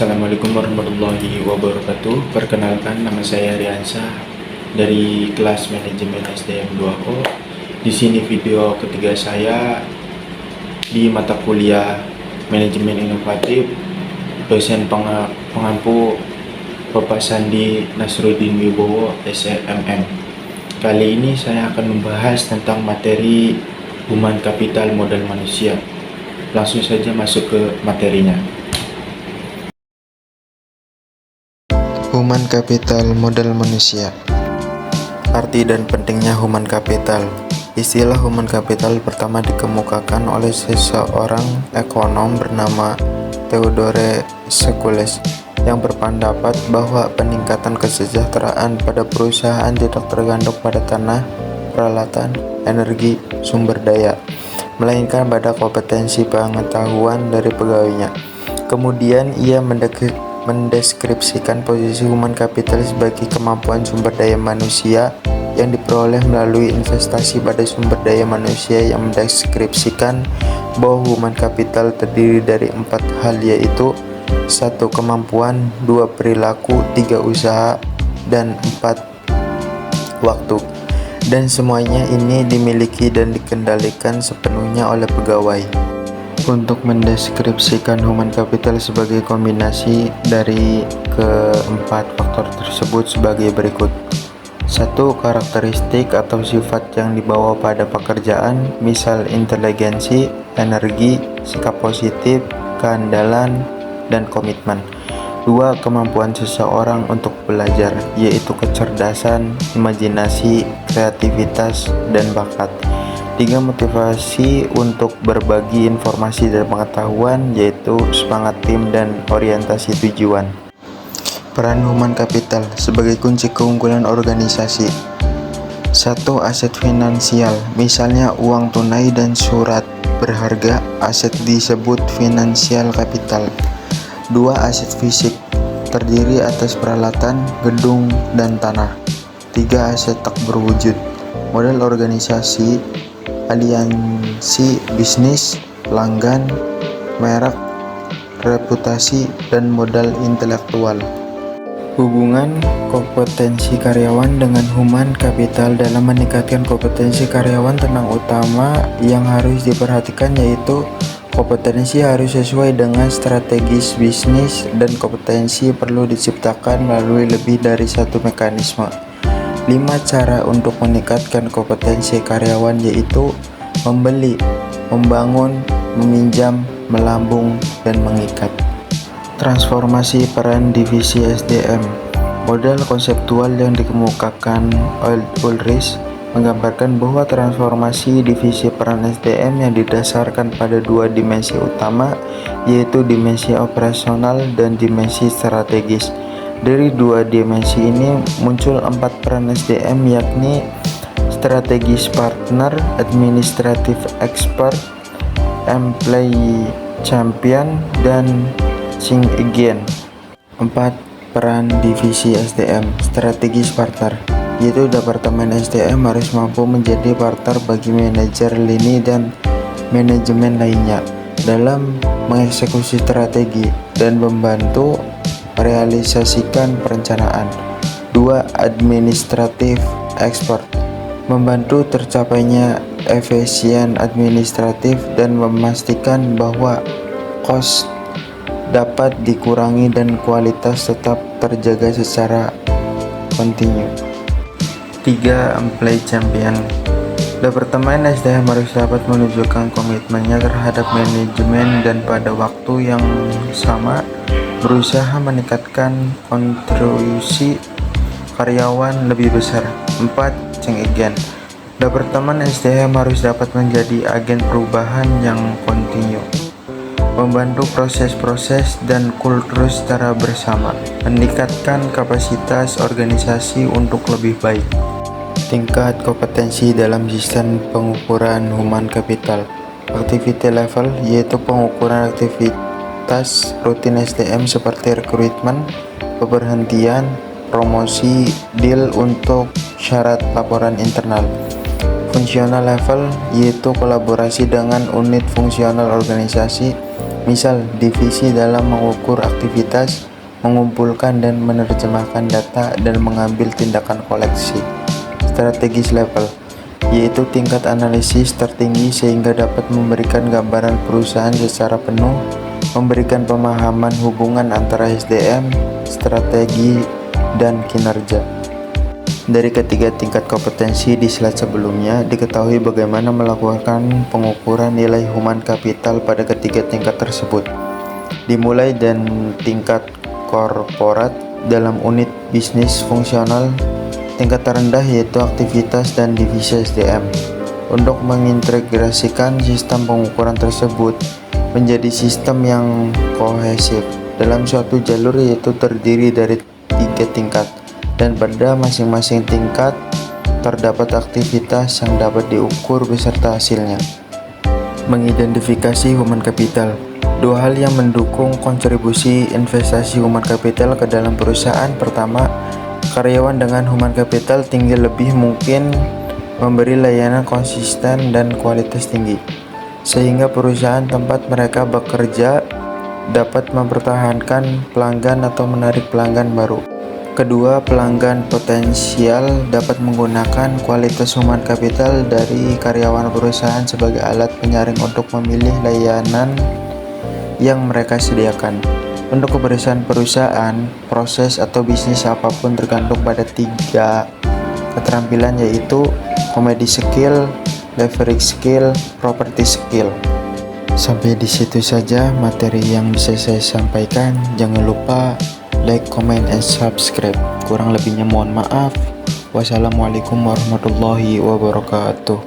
Assalamualaikum warahmatullahi wabarakatuh. Perkenalkan, nama saya Riansyah dari kelas manajemen SDM 2O. Di sini video ketiga saya di mata kuliah manajemen inovatif, dosen pengampu Bapak Sandi Nasruddin Wibowo SMM. Kali ini saya akan membahas tentang materi human capital modal manusia. Langsung saja masuk ke materinya. Human capital modal manusia. Arti dan pentingnya human capital. Istilah human capital pertama dikemukakan oleh seseorang ekonom bernama Theodore Sekules yang berpendapat bahwa peningkatan kesejahteraan pada perusahaan tidak tergantung pada tanah, peralatan, energi, sumber daya, melainkan pada kompetensi pengetahuan dari pegawainya. Kemudian ia mendeskripsikan posisi human capital sebagai kemampuan sumber daya manusia yang diperoleh melalui investasi pada sumber daya manusia, yang mendeskripsikan bahwa human capital terdiri dari 4 hal, yaitu 1. Kemampuan, 2. Perilaku, 3. Usaha, dan 4. Waktu. Dan semuanya ini dimiliki dan dikendalikan sepenuhnya oleh pegawai. Untuk mendeskripsikan human capital sebagai kombinasi dari keempat faktor tersebut sebagai berikut. 1. Karakteristik atau sifat yang dibawa pada pekerjaan, misal inteligensi, energi, sikap positif, keandalan, dan komitmen. 2. Kemampuan seseorang untuk belajar, yaitu kecerdasan, imajinasi, kreativitas, dan bakat. 3. Motivasi untuk berbagi informasi dan pengetahuan, yaitu semangat tim dan orientasi tujuan. Peran human capital sebagai kunci keunggulan organisasi. 1. Aset finansial, misalnya uang tunai dan surat berharga, aset disebut financial capital. 2. Aset fisik, terdiri atas peralatan, gedung, dan tanah. 3. Aset tak berwujud, modal organisasi, aliansi bisnis, pelanggan, merek, reputasi, dan modal intelektual. Hubungan kompetensi karyawan dengan human capital. Dalam meningkatkan kompetensi karyawan, tenang utama yang harus diperhatikan yaitu kompetensi harus sesuai dengan strategis bisnis, dan kompetensi perlu diciptakan melalui lebih dari satu mekanisme. 5 cara untuk meningkatkan kompetensi karyawan yaitu membeli, membangun, meminjam, melambung, dan mengikat. Transformasi peran divisi SDM. Model konseptual yang dikemukakan Ulrich menggambarkan bahwa transformasi divisi peran SDM yang didasarkan pada 2 dimensi utama, yaitu dimensi operasional dan dimensi strategis. Dari 2 dimensi ini muncul 4 peran SDM, yakni strategis partner, administrative expert, employee champion, dan change agent. 4 peran divisi SDM. Strategis partner, yaitu Departemen SDM harus mampu menjadi partner bagi manajer lini dan manajemen lainnya dalam mengeksekusi strategi dan membantu merealisasikan perencanaan. 2. Administratif expert, membantu tercapainya efisien administratif dan memastikan bahwa kos dapat dikurangi dan kualitas tetap terjaga secara kontinu. 3. Employee champion, Departemen SDM harus dapat menunjukkan komitmennya terhadap manajemen dan pada waktu yang sama berusaha meningkatkan kontribusi karyawan lebih besar. 4. Change agent, Departemen SDM harus dapat menjadi agen perubahan yang kontinu, membantu proses-proses dan kultur secara bersama, meningkatkan kapasitas organisasi untuk lebih baik. Tingkat kompetensi dalam sistem pengukuran human capital. Activity level, yaitu pengukuran aktivitas rutin SDM seperti rekrutmen, pemberhentian, promosi, deal untuk syarat laporan internal. Functional level, yaitu kolaborasi dengan unit fungsional organisasi, Misal, divisi dalam mengukur aktivitas, mengumpulkan dan menerjemahkan data, dan mengambil tindakan koleksi. Strategis level, yaitu tingkat analisis tertinggi sehingga dapat memberikan gambaran perusahaan secara penuh, memberikan pemahaman hubungan antara SDM, strategi, dan kinerja. Dari ketiga tingkat kompetensi di slide sebelumnya, diketahui bagaimana melakukan pengukuran nilai human capital pada ketiga tingkat tersebut. Dimulai dan tingkat korporat dalam unit bisnis fungsional, tingkat terendah yaitu aktivitas dan divisi SDM. Untuk mengintegrasikan sistem pengukuran tersebut menjadi sistem yang kohesif dalam suatu jalur, yaitu terdiri dari 3 tingkat, dan pada masing-masing tingkat terdapat aktivitas yang dapat diukur beserta hasilnya. Mengidentifikasi human capital. 2 hal yang mendukung kontribusi investasi human capital ke dalam perusahaan. Pertama, karyawan dengan human capital tinggi lebih mungkin memberi layanan konsisten dan kualitas tinggi, sehingga perusahaan tempat mereka bekerja dapat mempertahankan pelanggan atau menarik pelanggan baru. Kedua, pelanggan potensial dapat menggunakan kualitas human capital dari karyawan perusahaan sebagai alat penyaring untuk memilih layanan yang mereka sediakan. Untuk keberhasilan perusahaan, proses atau bisnis apapun tergantung pada 3 keterampilan, yaitu comedy skill, leverage skill, property skill. Sampai di situ saja materi yang bisa saya sampaikan. Jangan lupa like, comment, and subscribe. Kurang lebihnya mohon maaf. Wassalamualaikum warahmatullahi wabarakatuh.